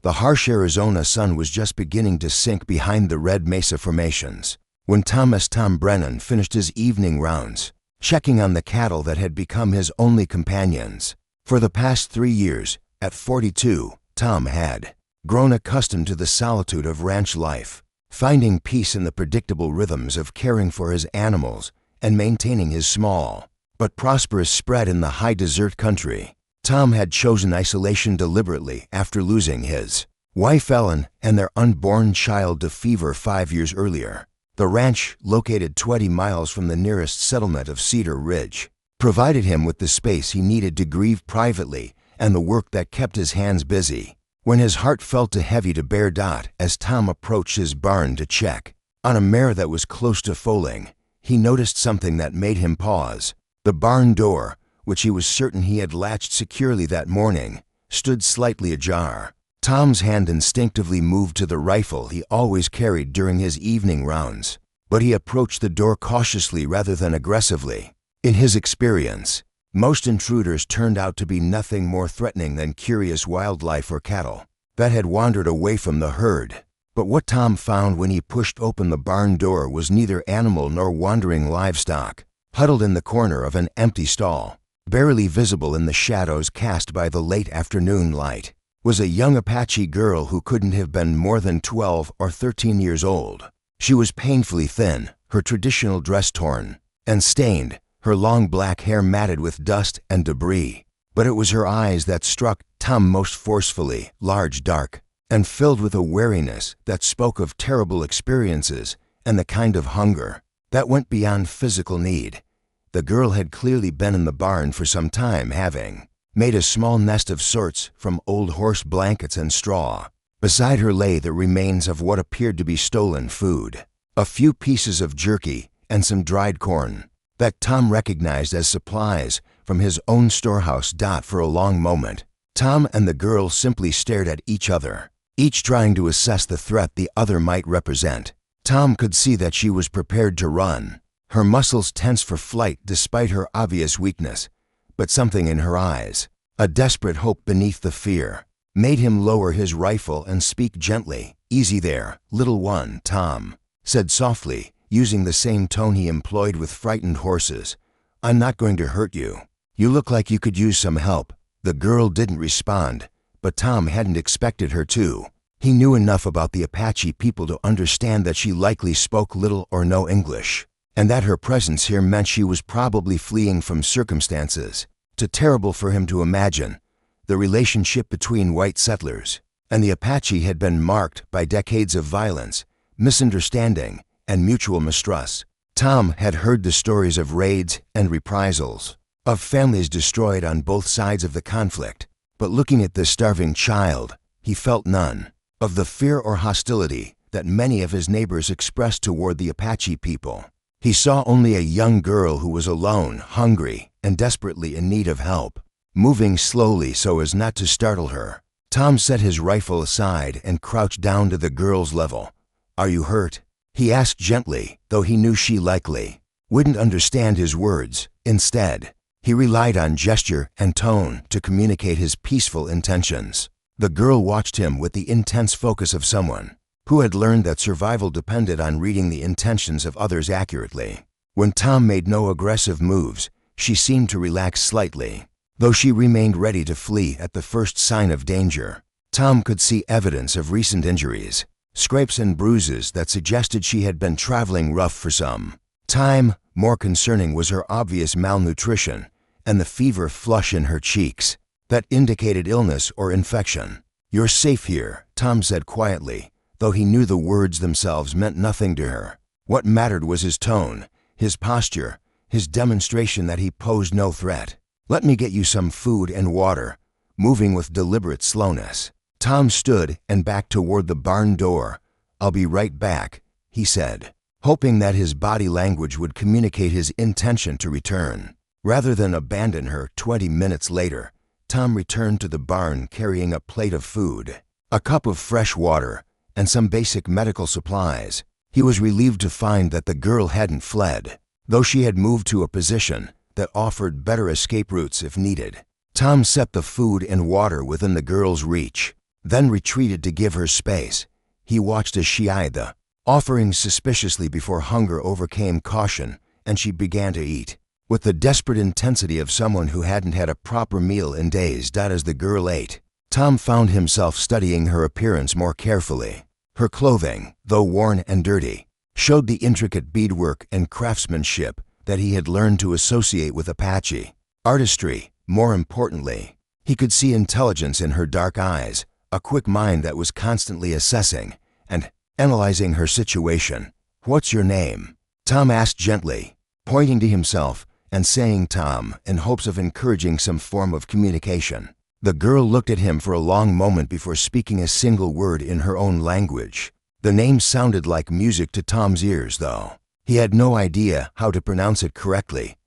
The harsh Arizona sun was just beginning to sink behind the red mesa formations when Tom Brennan finished his evening rounds, checking on the cattle that had become his only companions. For the past 3 years, at 42, Tom had grown accustomed to the solitude of ranch life, finding peace in the predictable rhythms of caring for his animals and maintaining his small but prosperous spread in the high desert country. Tom had chosen isolation deliberately after losing his wife Ellen and their unborn child to fever 5 years earlier. The ranch, located 20 miles from the nearest settlement of Cedar Ridge, provided him with the space he needed to grieve privately and the work that kept his hands busy. When his heart felt too heavy to bear, as Tom approached his barn to check on a mare that was close to foaling, he noticed something that made him pause. The barn door, which he was certain he had latched securely that morning, stood slightly ajar. Tom's hand instinctively moved to the rifle he always carried during his evening rounds, but he approached the door cautiously rather than aggressively. In his experience, most intruders turned out to be nothing more threatening than curious wildlife or cattle that had wandered away from the herd. But what Tom found when he pushed open the barn door was neither animal nor wandering livestock. Huddled in the corner of an empty stall, barely visible in the shadows cast by the late afternoon light, was a young Apache girl who couldn't have been more than 12 or 13 years old. She was painfully thin, her traditional dress torn and stained, her long black hair matted with dust and debris. But it was her eyes that struck Tom most forcefully, large, dark, and filled with a wariness that spoke of terrible experiences and the kind of hunger that went beyond physical need. The girl had clearly been in the barn for some time, having made a small nest of sorts from old horse blankets and straw. Beside her lay the remains of what appeared to be stolen food, a few pieces of jerky and some dried corn that Tom recognized as supplies from his own storehouse. For a long moment, Tom and the girl simply stared at each other, each trying to assess the threat the other might represent. Tom could see that she was prepared to run, her muscles tense for flight despite her obvious weakness, but something in her eyes, a desperate hope beneath the fear, made him lower his rifle and speak gently. "Easy there, little one," Tom said softly, using the same tone he employed with frightened horses. "I'm not going to hurt you. You look like you could use some help." The girl didn't respond, but Tom hadn't expected her to. He knew enough about the Apache people to understand that she likely spoke little or no English, and that her presence here meant she was probably fleeing from circumstances too terrible for him to imagine. The relationship between white settlers and the Apache had been marked by decades of violence, misunderstanding, and mutual mistrust. Tom had heard the stories of raids and reprisals, of families destroyed on both sides of the conflict, but looking at this starving child, he felt none of the fear or hostility that many of his neighbors expressed toward the Apache people. He saw only a young girl who was alone, hungry, and desperately in need of help. Moving slowly so as not to startle her, Tom set his rifle aside and crouched down to the girl's level. "Are you hurt?" he asked gently, though he knew she likely wouldn't understand his words. Instead, he relied on gesture and tone to communicate his peaceful intentions. The girl watched him with the intense focus of someone who had learned that survival depended on reading the intentions of others accurately. When Tom made no aggressive moves, she seemed to relax slightly, though she remained ready to flee at the first sign of danger. Tom could see evidence of recent injuries, scrapes and bruises that suggested she had been traveling rough for some time. More concerning was her obvious malnutrition and the fever flush in her cheeks that indicated illness or infection. "You're safe here," Tom said quietly, though he knew the words themselves meant nothing to her. What mattered was his tone, his posture, his demonstration that he posed no threat. "Let me get you some food and water." Moving with deliberate slowness, Tom stood and backed toward the barn door. "I'll be right back," he said, hoping that his body language would communicate his intention to return. Rather than abandon her 20 minutes later, Tom returned to the barn carrying a plate of food, a cup of fresh water, and some basic medical supplies. He was relieved to find that the girl hadn't fled, though she had moved to a position that offered better escape routes if needed. Tom set the food and water within the girl's reach, then retreated to give her space. He watched as she eyed the offerings suspiciously before hunger overcame caution and she began to eat, with the desperate intensity of someone who hadn't had a proper meal in days. As the girl ate, Tom found himself studying her appearance more carefully. Her clothing, though worn and dirty, showed the intricate beadwork and craftsmanship that he had learned to associate with Apache artistry. More importantly, he could see intelligence in her dark eyes, a quick mind that was constantly assessing and analyzing her situation. "What's your name?" Tom asked gently, pointing to himself and saying Tom in hopes of encouraging some form of communication. The girl looked at him for a long moment before speaking a single word in her own language. The name sounded like music to Tom's ears, though he had no idea how to pronounce it correctly.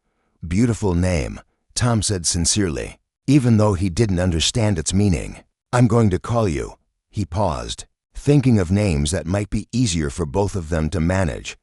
"Beautiful name," Tom said sincerely, even though he didn't understand its meaning. "I'm going to call you." He paused, thinking of names that might be easier for both of them to manage.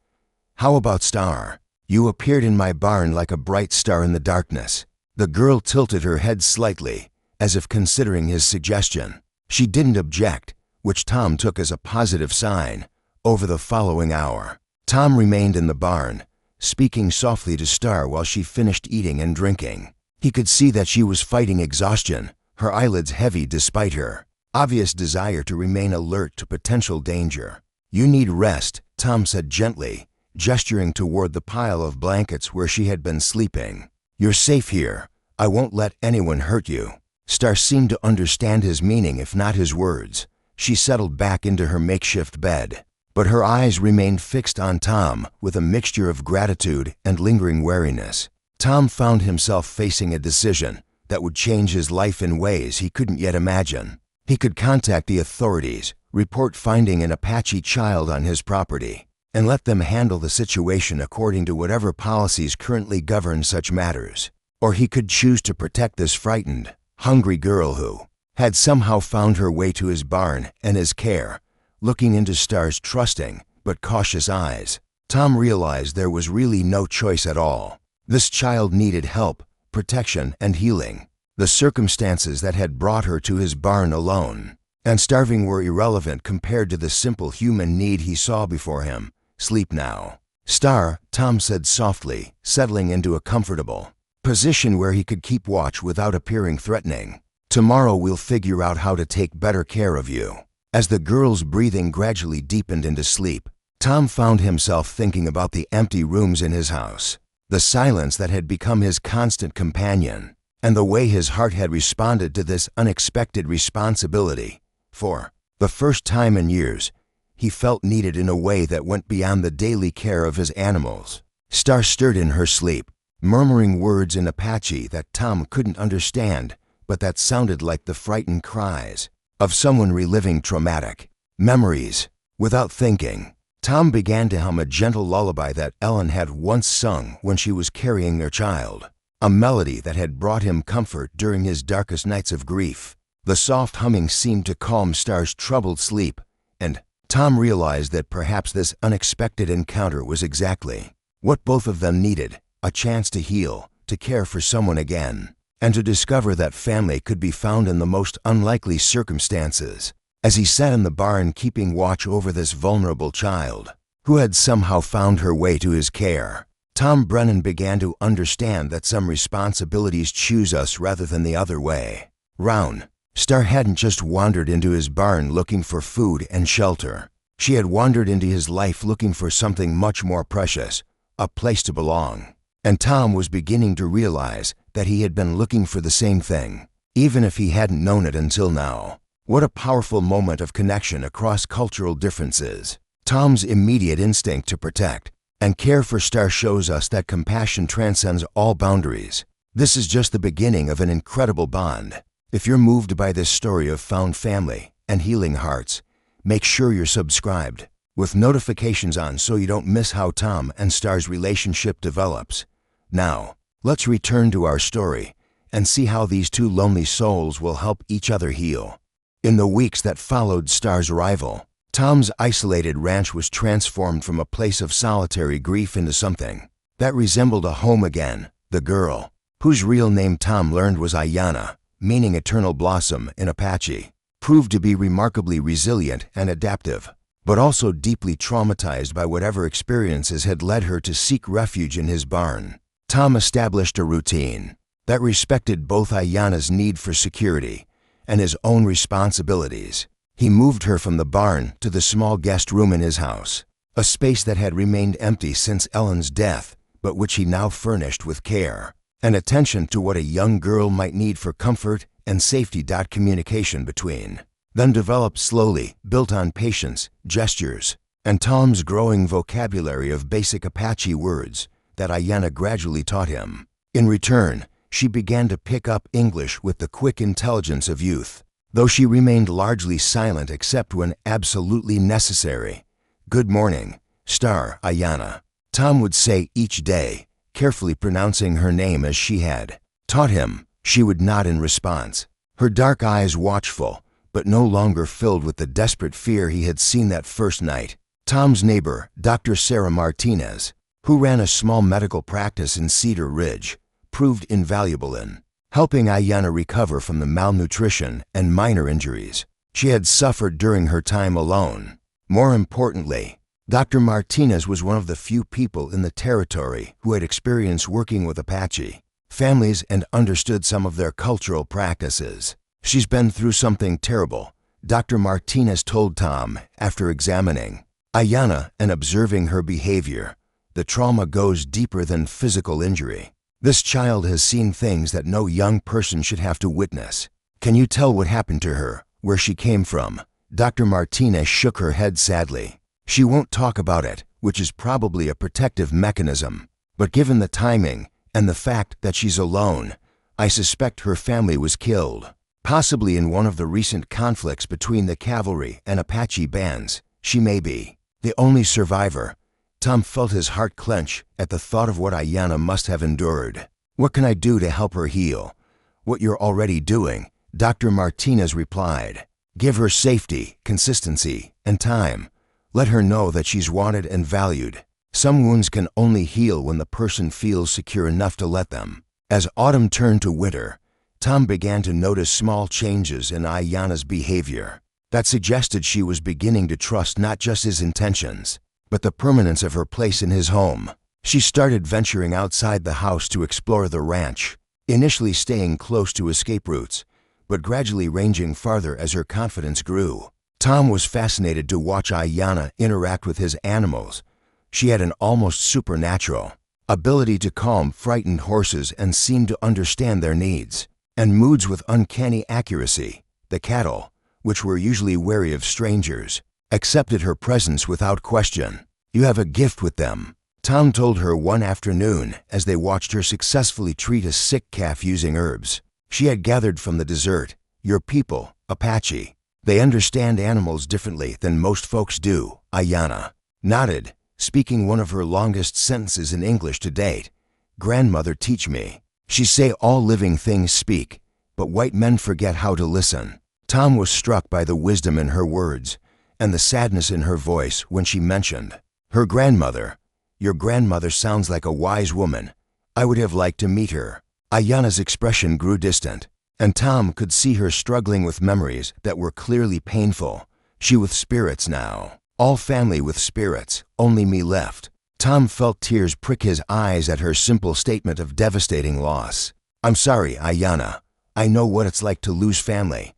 "How about Star? You appeared in my barn like a bright star in the darkness." The girl tilted her head slightly, as if considering his suggestion. She didn't object, which Tom took as a positive sign. Over the following hour, Tom remained in the barn, speaking softly to Star while she finished eating and drinking. He could see that she was fighting exhaustion, her eyelids heavy despite her obvious desire to remain alert to potential danger. "You need rest," Tom said gently, gesturing toward the pile of blankets where she had been sleeping. "You're safe here. I won't let anyone hurt you." Star seemed to understand his meaning, if not his words. She settled back into her makeshift bed, but her eyes remained fixed on Tom with a mixture of gratitude and lingering wariness. Tom found himself facing a decision that would change his life in ways he couldn't yet imagine. He could contact the authorities, report finding an Apache child on his property, and let them handle the situation according to whatever policies currently govern such matters. Or he could choose to protect this frightened, hungry girl who had somehow found her way to his barn and his care. Looking into Star's trusting but cautious eyes, Tom realized there was really no choice at all. This child needed help, protection, and healing. The circumstances that had brought her to his barn alone and starving were irrelevant compared to the simple human need he saw before him. "Sleep now." "Star," Tom said softly, settling into a comfortable position where he could keep watch without appearing threatening. "Tomorrow we'll figure out how to take better care of you." As the girl's breathing gradually deepened into sleep, Tom found himself thinking about the empty rooms in his house, the silence that had become his constant companion, and the way his heart had responded to this unexpected responsibility. For the first time in years, he felt needed in a way that went beyond the daily care of his animals. Star stirred in her sleep, murmuring words in Apache that Tom couldn't understand, but that sounded like the frightened cries of someone reliving traumatic memories. Without thinking, Tom began to hum a gentle lullaby that Ellen had once sung when she was carrying their child, a melody that had brought him comfort during his darkest nights of grief. The soft humming seemed to calm Star's troubled sleep, and Tom realized that perhaps this unexpected encounter was exactly what both of them needed: a chance to heal, to care for someone again, and to discover that family could be found in the most unlikely circumstances. As he sat in the barn keeping watch over this vulnerable child, who had somehow found her way to his care, Tom Brennan began to understand that some responsibilities choose us rather than the other way round. Star hadn't just wandered into his barn looking for food and shelter. She had wandered into his life looking for something much more precious, a place to belong. And Tom was beginning to realize that he had been looking for the same thing, even if he hadn't known it until now. What a powerful moment of connection across cultural differences. Tom's immediate instinct to protect and care for Star shows us that compassion transcends all boundaries. This is just the beginning of an incredible bond. If you're moved by this story of found family and healing hearts, make sure you're subscribed with notifications on so you don't miss how Tom and Star's relationship develops. Now, let's return to our story and see how these two lonely souls will help each other heal. In the weeks that followed Star's arrival, Tom's isolated ranch was transformed from a place of solitary grief into something that resembled a home again. The girl, whose real name Tom learned was Aiyana, meaning eternal blossom in Apache, proved to be remarkably resilient and adaptive, but also deeply traumatized by whatever experiences had led her to seek refuge in his barn. Tom established a routine that respected both Aiyana's need for security and his own responsibilities. He moved her from the barn to the small guest room in his house, a space that had remained empty since Ellen's death, but which he now furnished with care and attention to what a young girl might need for comfort and safety. Communication between then developed slowly, built on patience, gestures, and Tom's growing vocabulary of basic Apache words that Aiyana gradually taught him. In return, she began to pick up English with the quick intelligence of youth, though she remained largely silent except when absolutely necessary. "Good morning, Star Aiyana," Tom would say each day, carefully pronouncing her name as she had taught him. She would nod in response, her dark eyes watchful, but no longer filled with the desperate fear he had seen that first night. Tom's neighbor, Dr. Sarah Martinez, who ran a small medical practice in Cedar Ridge, proved invaluable in helping Aiyana recover from the malnutrition and minor injuries she had suffered during her time alone. More importantly, Dr. Martinez was one of the few people in the territory who had experience working with Apache families and understood some of their cultural practices. "She's been through something terrible," Dr. Martinez told Tom after examining Aiyana and observing her behavior. "The trauma goes deeper than physical injury. This child has seen things that no young person should have to witness. Can you tell what happened to her, where she came from?" Dr. Martinez shook her head sadly. "She won't talk about it, which is probably a protective mechanism. But given the timing and the fact that she's alone, I suspect her family was killed, possibly in one of the recent conflicts between the cavalry and Apache bands. She may be the only survivor." Tom felt his heart clench at the thought of what Aiyana must have endured. "What can I do to help her heal?" "What you're already doing," Dr. Martinez replied. "Give her safety, consistency, and time. Let her know that she's wanted and valued. Some wounds can only heal when the person feels secure enough to let them." As autumn turned to winter, Tom began to notice small changes in Aiyana's behavior that suggested she was beginning to trust not just his intentions, but the permanence of her place in his home. She started venturing outside the house to explore the ranch, initially staying close to escape routes, but gradually ranging farther as her confidence grew. Tom was fascinated to watch Aiyana interact with his animals. She had an almost supernatural ability to calm frightened horses and seemed to understand their needs and moods with uncanny accuracy. The cattle, which were usually wary of strangers, accepted her presence without question. "You have a gift with them," Tom told her one afternoon as they watched her successfully treat a sick calf using herbs she had gathered from the desert. "Your people, Apache, they understand animals differently than most folks do." Aiyana nodded, speaking one of her longest sentences in English to date. "Grandmother teach me. She say all living things speak, but white men forget how to listen." Tom was struck by the wisdom in her words and the sadness in her voice when she mentioned her grandmother. "Your grandmother sounds like a wise woman. I would have liked to meet her." Aiyana's expression grew distant, and Tom could see her struggling with memories that were clearly painful. "She with spirits now. All family with spirits, only me left." Tom felt tears prick his eyes at her simple statement of devastating loss. "I'm sorry, Aiyana. I know what it's like to lose family,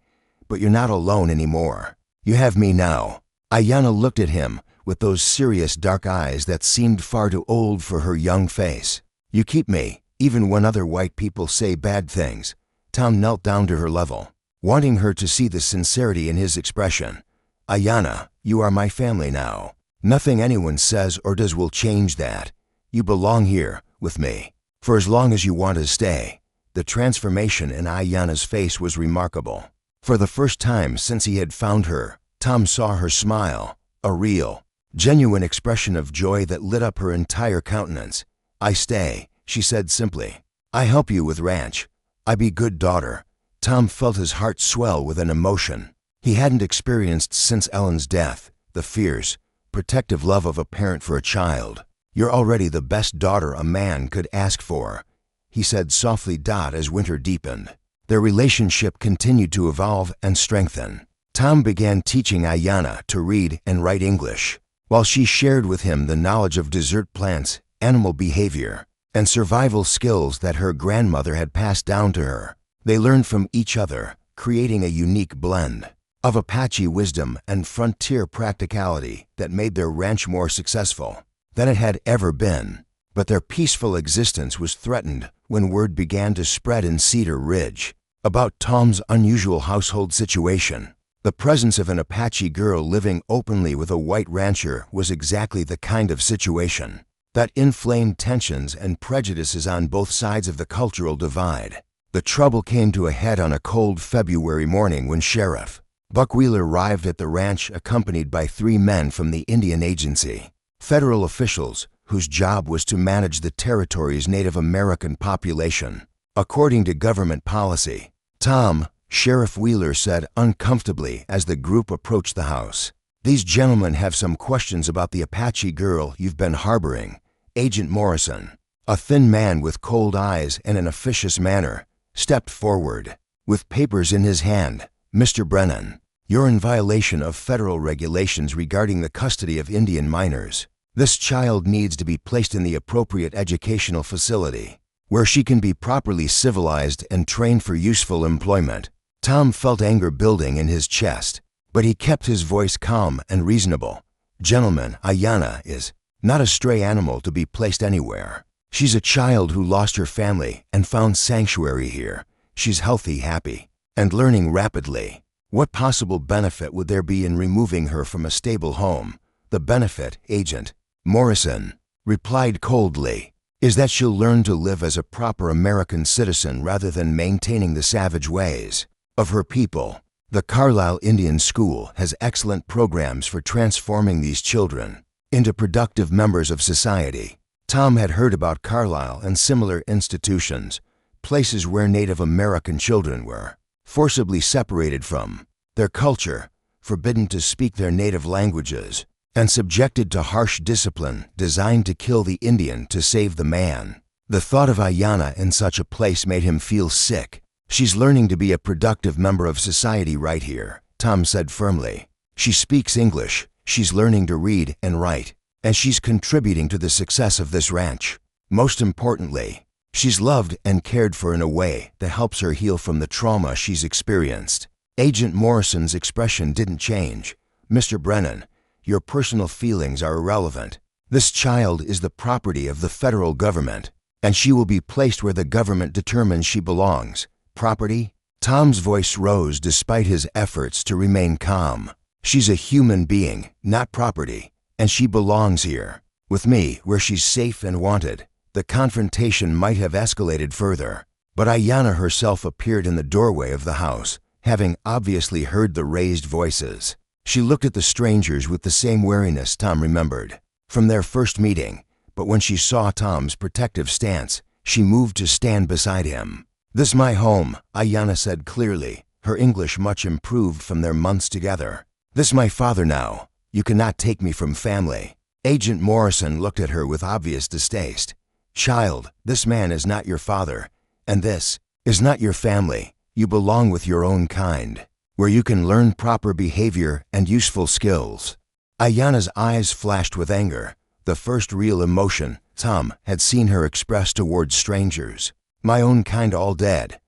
but you're not alone anymore. You have me now." Aiyana looked at him with those serious dark eyes that seemed far too old for her young face. "You keep me, even when other white people say bad things." Tom knelt down to her level, wanting her to see the sincerity in his expression. "Aiyana, you are my family now. Nothing anyone says or does will change that. You belong here, with me, for as long as you want to stay." The transformation in Aiyana's face was remarkable. For the first time since he had found her, Tom saw her smile, a real, genuine expression of joy that lit up her entire countenance. "I stay," she said simply. "I help you with ranch. I be good daughter." Tom felt his heart swell with an emotion he hadn't experienced since Ellen's death, the fierce, protective love of a parent for a child. "You're already the best daughter a man could ask for," he said softly. As winter deepened, their relationship continued to evolve and strengthen. Tom began teaching Aiyana to read and write English, while she shared with him the knowledge of desert plants, animal behavior, and survival skills that her grandmother had passed down to her. They learned from each other, creating a unique blend of Apache wisdom and frontier practicality that made their ranch more successful than it had ever been. But their peaceful existence was threatened when word began to spread in Cedar Ridge about Tom's unusual household situation. The presence of an Apache girl living openly with a white rancher was exactly the kind of situation that inflamed tensions and prejudices on both sides of the cultural divide. The trouble came to a head on a cold February morning when Sheriff Buck Wheeler arrived at the ranch accompanied by 3 men from the Indian Agency, federal officials whose job was to manage the territory's Native American population. According to government policy, Tom, Sheriff Wheeler said uncomfortably as the group approached the house, "These gentlemen have some questions about the Apache girl you've been harboring, Agent Morrison." A thin man with cold eyes and an officious manner stepped forward. With papers in his hand, "Mr. Brennan, you're in violation of federal regulations regarding the custody of Indian minors. This child needs to be placed in the appropriate educational facility, where she can be properly civilized and trained for useful employment." Tom felt anger building in his chest, but he kept his voice calm and reasonable. "Gentlemen, Aiyana is not a stray animal to be placed anywhere. She's a child who lost her family and found sanctuary here. She's healthy, happy, and learning rapidly. What possible benefit would there be in removing her from a stable home? The benefit, Agent Morrison replied coldly, is that she'll learn to live as a proper American citizen rather than maintaining the savage ways of her people. The Carlisle Indian School has excellent programs for transforming these children into productive members of society." Tom had heard about Carlisle and similar institutions, places where Native American children were forcibly separated from their culture, forbidden to speak their native languages, and subjected to harsh discipline designed to kill the Indian to save the man. The thought of Aiyana in such a place made him feel sick. "She's learning to be a productive member of society right here," Tom said firmly. "She speaks English, she's learning to read and write, and she's contributing to the success of this ranch. Most importantly, she's loved and cared for in a way that helps her heal from the trauma she's experienced." Agent Morrison's expression didn't change. "Mr. Brennan, your personal feelings are irrelevant. This child is the property of the federal government, and she will be placed where the government determines she belongs. Property?" Tom's voice rose despite his efforts to remain calm. "She's a human being, not property, and she belongs here, with me, where she's safe and wanted." The confrontation might have escalated further, but Aiyana herself appeared in the doorway of the house, having obviously heard the raised voices. She looked at the strangers with the same wariness Tom remembered from their first meeting, but when she saw Tom's protective stance, she moved to stand beside him. "This my home," Aiyana said clearly, her English much improved from their months together. "This my father now. You cannot take me from family." Agent Morrison looked at her with obvious distaste. "Child, this man is not your father, and this is not your family. You belong with your own kind, where you can learn proper behavior and useful skills." Aiyana's eyes flashed with anger, the first real emotion Tom had seen her express towards strangers. "My own kind all dead.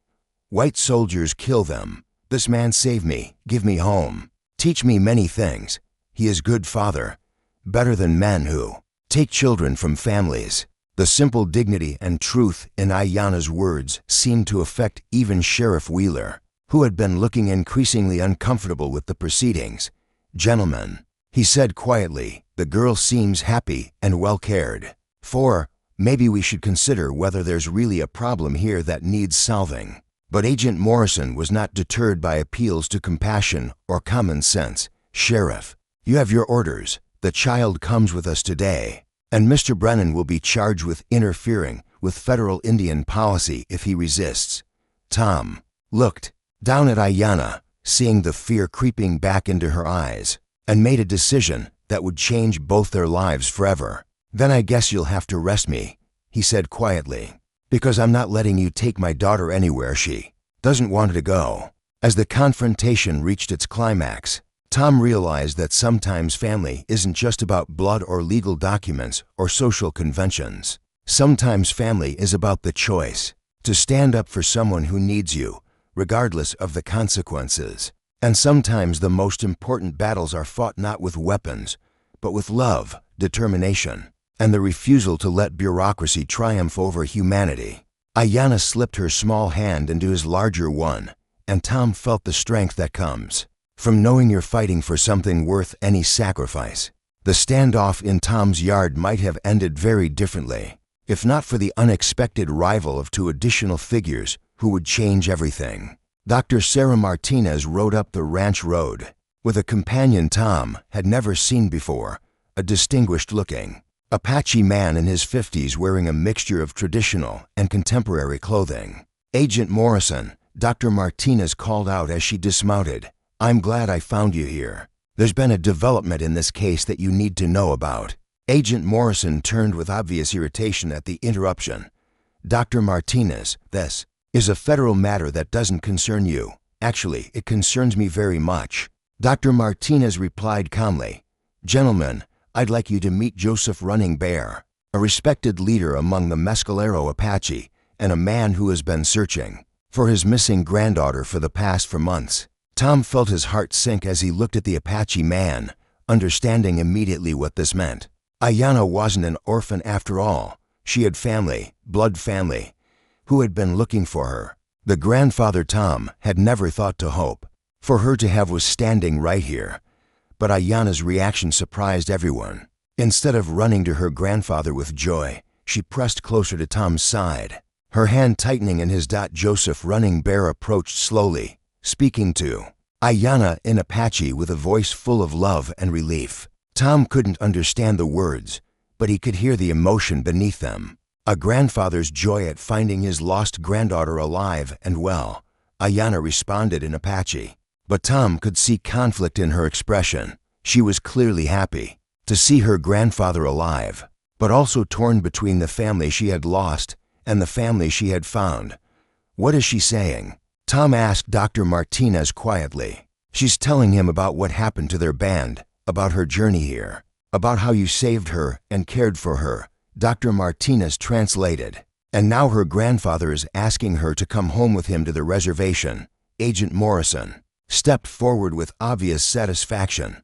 White soldiers kill them. This man saved me, give me home, teach me many things. He is good father, better than men who take children from families." The simple dignity and truth in Aiyana's words seemed to affect even Sheriff Wheeler, who had been looking increasingly uncomfortable with the proceedings. "Gentlemen," he said quietly, "the girl seems happy and well cared for. Maybe we should consider whether there's really a problem here that needs solving." But Agent Morrison was not deterred by appeals to compassion or common sense. "Sheriff, you have your orders. The child comes with us today, and Mr. Brennan will be charged with interfering with federal Indian policy if he resists." Tom looked down at Aiyana, seeing the fear creeping back into her eyes, and made a decision that would change both their lives forever. "Then I guess you'll have to arrest me," he said quietly, "because I'm not letting you take my daughter anywhere she doesn't want to go." As the confrontation reached its climax, Tom realized that sometimes family isn't just about blood or legal documents or social conventions. Sometimes family is about the choice to stand up for someone who needs you, regardless of the consequences. And sometimes the most important battles are fought not with weapons, but with love, determination, and the refusal to let bureaucracy triumph over humanity. Aiyana slipped her small hand into his larger one, and Tom felt the strength that comes from knowing you're fighting for something worth any sacrifice. The standoff in Tom's yard might have ended very differently, if not for the unexpected arrival of two additional figures who would change everything. Dr. Sarah Martinez rode up the ranch road with a companion Tom had never seen before, a distinguished-looking Apache man in his 50s wearing a mixture of traditional and contemporary clothing. "Agent Morrison," Dr. Martinez called out as she dismounted, "I'm glad I found you here. There's been a development in this case that you need to know about." Agent Morrison turned with obvious irritation at the interruption. "Dr. Martinez, this is a federal matter that doesn't concern you. Actually, it concerns me very much." Dr. Martinez replied calmly, "Gentlemen, I'd like you to meet Joseph Running Bear, a respected leader among the Mescalero Apache and a man who has been searching for his missing granddaughter for the past 4 months." Tom felt his heart sink as he looked at the Apache man, understanding immediately what this meant. Aiyana wasn't an orphan after all. She had family, blood family, who had been looking for her. The grandfather Tom had never thought to hope for her to have was standing right here. But Aiyana's reaction surprised everyone. Instead of running to her grandfather with joy, she pressed closer to Tom's side. Her hand tightening in his. Joseph Running Bear approached slowly, speaking to Aiyana in Apache with a voice full of love and relief. Tom couldn't understand the words, but he could hear the emotion beneath them. A grandfather's joy at finding his lost granddaughter alive and well. Aiyana responded in Apache, but Tom could see conflict in her expression. She was clearly happy to see her grandfather alive, but also torn between the family she had lost and the family she had found. "What is she saying?" Tom asked Dr. Martinez quietly. "She's telling him about what happened to their band, about her journey here, about how you saved her and cared for her," Dr. Martinez translated. "And now her grandfather is asking her to come home with him to the reservation." Agent Morrison stepped forward with obvious satisfaction.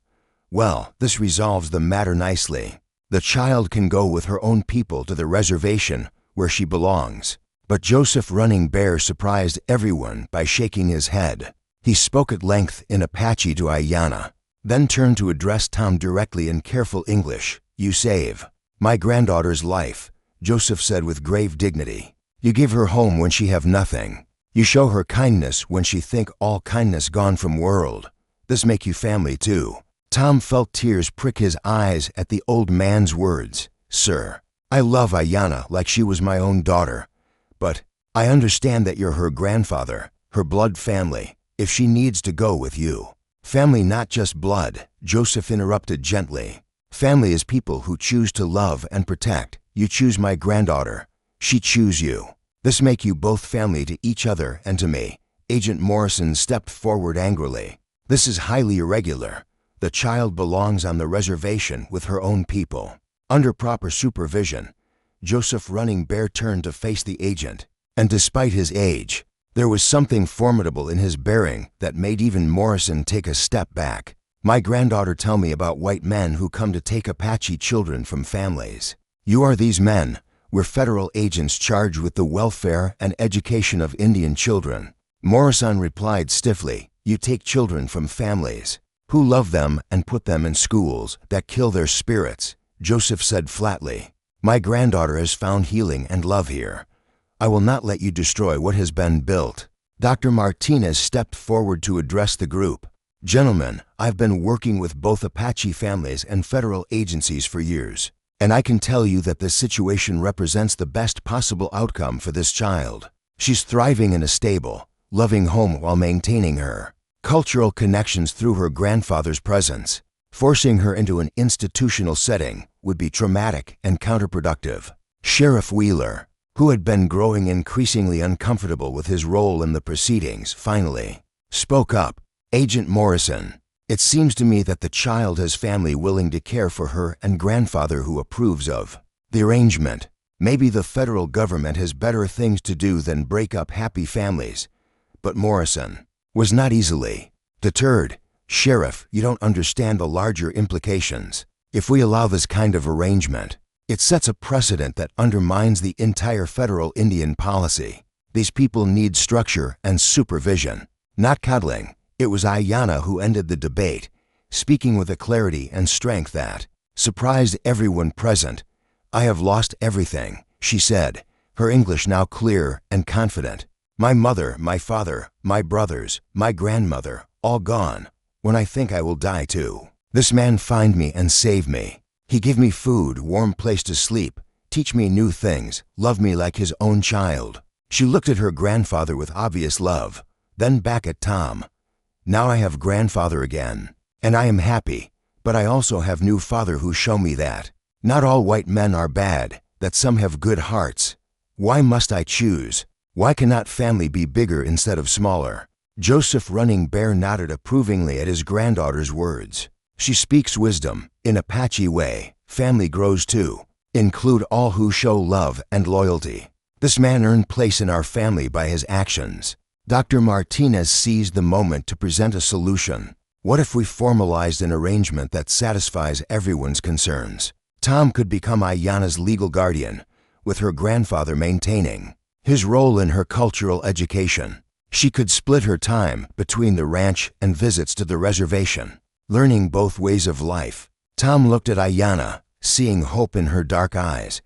"Well, this resolves the matter nicely. The child can go with her own people to the reservation where she belongs." But Joseph Running Bear surprised everyone by shaking his head. He spoke at length in Apache to Aiyana, then turned to address Tom directly in careful English. "You save my granddaughter's life," Joseph said with grave dignity. "You give her home when she have nothing. You show her kindness when she think all kindness gone from world. This make you family too." Tom felt tears prick his eyes at the old man's words. "Sir, I love Aiyana like she was my own daughter. But I understand that you're her grandfather, her blood family, if she needs to go with you." "Family not just blood," Joseph interrupted gently. "Family is people who choose to love and protect. You choose my granddaughter. She choose you. This make you both family to each other and to me." Agent Morrison stepped forward angrily. "This is highly irregular. The child belongs on the reservation with her own people, under proper supervision." Joseph Running Bear turned to face the agent, and despite his age, there was something formidable in his bearing that made even Morrison take a step back. "My granddaughter tell me about white men who come to take Apache children from families. You are these men. We're federal agents charged with the welfare and education of Indian children." Morrison replied stiffly, "You take children from families who love them and put them in schools that kill their spirits." Joseph said flatly, "My granddaughter has found healing and love here. I will not let you destroy what has been built." Dr. Martinez stepped forward to address the group. "Gentlemen, I've been working with both Apache families and federal agencies for years, and I can tell you that this situation represents the best possible outcome for this child. She's thriving in a stable, loving home while maintaining her cultural connections through her grandfather's presence. Forcing her into an institutional setting would be traumatic and counterproductive." Sheriff Wheeler, who had been growing increasingly uncomfortable with his role in the proceedings, finally Spoke up Agent Morrison. It seems to me that the child has family willing to care for her and grandfather who approves of the arrangement. Maybe the federal government has better things to do than break up happy families. But Morrison was not easily deterred. Sheriff, you don't understand the larger implications. If we allow this kind of arrangement, it sets a precedent that undermines the entire federal Indian policy. These people need structure and supervision, not cuddling. It was Aiyana who ended the debate, speaking with a clarity and strength that surprised everyone present. I have lost everything, she said, her English now clear and confident. My mother, my father, my brothers, my grandmother, all gone. When I think I will die too. This man find me and save me. He give me food, warm place to sleep, teach me new things, love me like his own child. She looked at her grandfather with obvious love, then back at Tom. Now I have grandfather again, and I am happy, but I also have new father who show me that not all white men are bad, that some have good hearts. Why must I choose? Why cannot family be bigger instead of smaller? Joseph Running Bear nodded approvingly at his granddaughter's words. She speaks wisdom, in Apache way. Family grows too. Include all who show love and loyalty. This man earned place in our family by his actions. Dr. Martinez seized the moment to present a solution. What if we formalized an arrangement that satisfies everyone's concerns? Tom could become Aiyana's legal guardian, with her grandfather maintaining his role in her cultural education. She could split her time between the ranch and visits to the reservation, learning both ways of life. Tom looked at Aiyana, seeing hope in her dark eyes.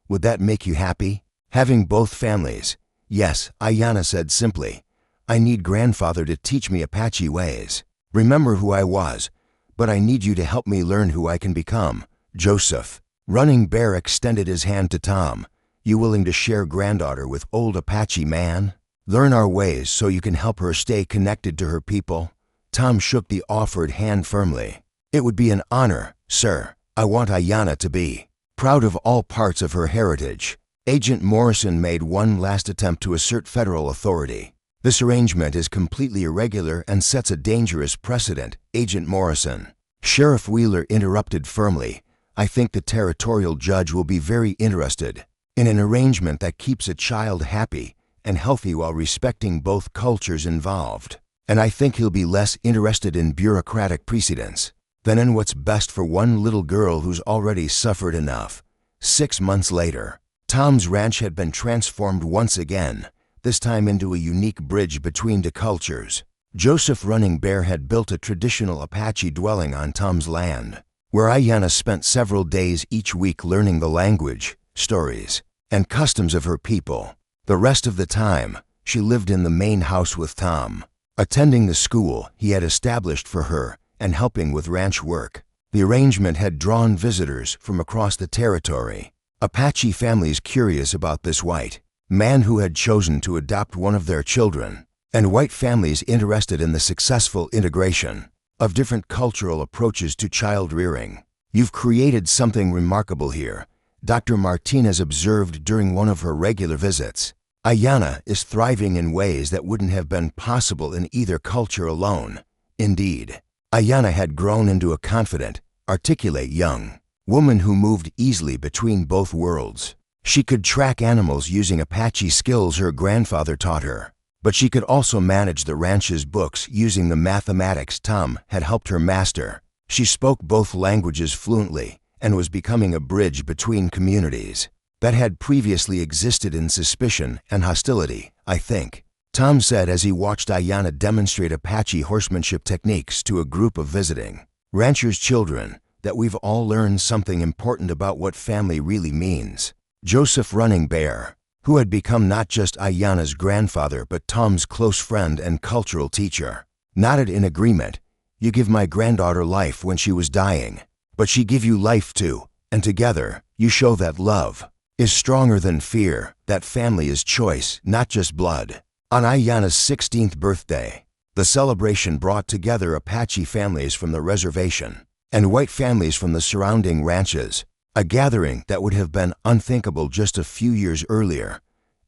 Would that make you happy? Having both families? Yes, Aiyana said simply. I need grandfather to teach me Apache ways. Remember who I was, but I need you to help me learn who I can become. Joseph Running Bear extended his hand to Tom. You willing to share granddaughter with old Apache man? Learn our ways so you can help her stay connected to her people? Tom shook the offered hand firmly. It would be an honor, sir. I want Aiyana to be proud of all parts of her heritage. Agent Morrison made one last attempt to assert federal authority. This arrangement is completely irregular and sets a dangerous precedent, Agent Morrison. Sheriff Wheeler interrupted firmly. I think the territorial judge will be very interested in an arrangement that keeps a child happy and healthy while respecting both cultures involved. And I think he'll be less interested in bureaucratic precedents than in what's best for one little girl who's already suffered enough. 6 months later, Tom's ranch had been transformed once again, this time into a unique bridge between the cultures. Joseph Running Bear had built a traditional Apache dwelling on Tom's land, where Aiyana spent several days each week learning the language, stories, and customs of her people. The rest of the time, she lived in the main house with Tom, attending the school he had established for her and helping with ranch work. The arrangement had drawn visitors from across the territory. Apache families curious about this white man who had chosen to adopt one of their children, and white families interested in the successful integration of different cultural approaches to child rearing. You've created something remarkable here, Dr. Martinez observed during one of her regular visits. Aiyana is thriving in ways that wouldn't have been possible in either culture alone. Indeed, Aiyana had grown into a confident, articulate young woman who moved easily between both worlds. She could track animals using Apache skills her grandfather taught her, but she could also manage the ranch's books using the mathematics Tom had helped her master. She spoke both languages fluently and was becoming a bridge between communities that had previously existed in suspicion and hostility, I think, Tom said as he watched Aiyana demonstrate Apache horsemanship techniques to a group of visiting ranchers' children, that we've all learned something important about what family really means. Joseph Running Bear, who had become not just Aiyana's grandfather but Tom's close friend and cultural teacher, nodded in agreement. You give my granddaughter life when she was dying, but she give you life too, and together, you show that love is stronger than fear, that family is choice, not just blood. On Aiyana's 16th birthday, the celebration brought together Apache families from the reservation and white families from the surrounding ranches, a gathering that would have been unthinkable just a few years earlier.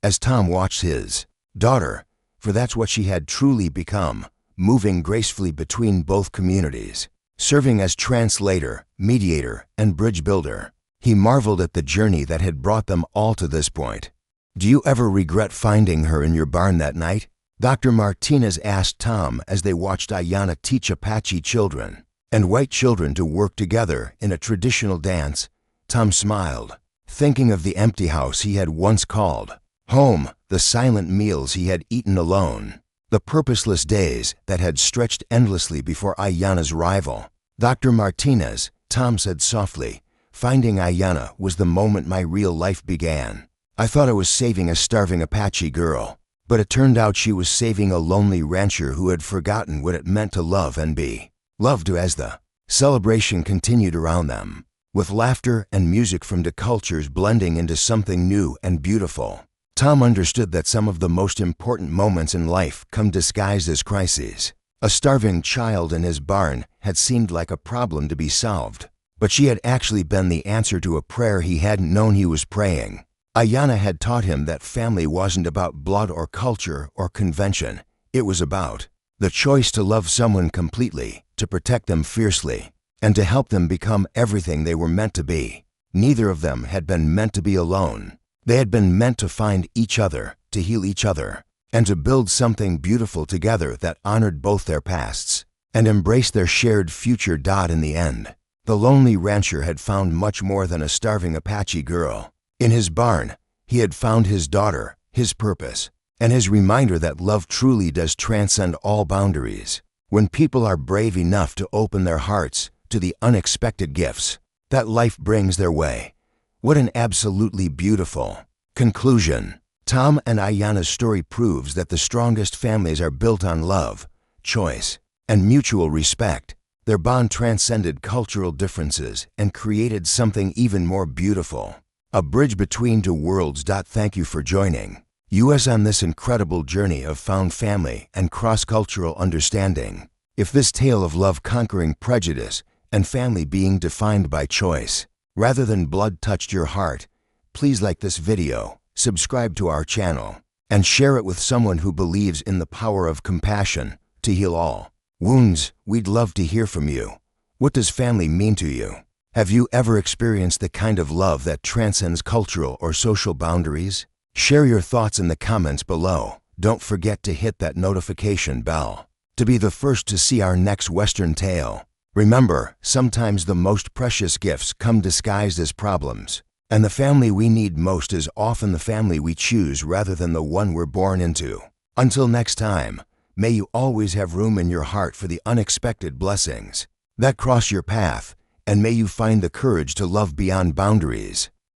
As Tom watched his daughter, for that's what she had truly become, moving gracefully between both communities, serving as translator, mediator, and bridge builder. He marveled at the journey that had brought them all to this point. "Do you ever regret finding her in your barn that night?" Dr. Martinez asked Tom as they watched Aiyana teach Apache children and white children to work together in a traditional dance. Tom smiled, thinking of the empty house he had once called home, the silent meals he had eaten alone, the purposeless days that had stretched endlessly before Aiyana's arrival. "Dr. Martinez," Tom said softly, "finding Aiyana was the moment my real life began. I thought I was saving a starving Apache girl, but it turned out she was saving a lonely rancher who had forgotten what it meant to love and be loved." As the celebration continued around them, with laughter and music from the cultures blending into something new and beautiful, Tom understood that some of the most important moments in life come disguised as crises. A starving child in his barn had seemed like a problem to be solved, but she had actually been the answer to a prayer he hadn't known he was praying. Aiyana had taught him that family wasn't about blood or culture or convention. It was about the choice to love someone completely, to protect them fiercely, and to help them become everything they were meant to be. Neither of them had been meant to be alone. They had been meant to find each other, to heal each other, and to build something beautiful together that honored both their pasts and embraced their shared future. In the end, the lonely rancher had found much more than a starving Apache girl. In his barn, he had found his daughter, his purpose, and his reminder that love truly does transcend all boundaries. When people are brave enough to open their hearts to the unexpected gifts that life brings their way. What an absolutely beautiful conclusion. Tom and Aiyana's story proves that the strongest families are built on love, choice, and mutual respect. Their bond transcended cultural differences and created something even more beautiful. A bridge between two worlds. Thank you for joining us on this incredible journey of found family and cross-cultural understanding. If this tale of love conquering prejudice and family being defined by choice rather than blood touched your heart, please like this video, subscribe to our channel, and share it with someone who believes in the power of compassion to heal all wounds. We'd love to hear from you. What does family mean to you? Have you ever experienced the kind of love that transcends cultural or social boundaries? Share your thoughts in the comments below. Don't forget to hit that notification bell to be the first to see our next Western tale. Remember, sometimes the most precious gifts come disguised as problems, and the family we need most is often the family we choose rather than the one we're born into. Until next time, may you always have room in your heart for the unexpected blessings that cross your path, and may you find the courage to love beyond boundaries.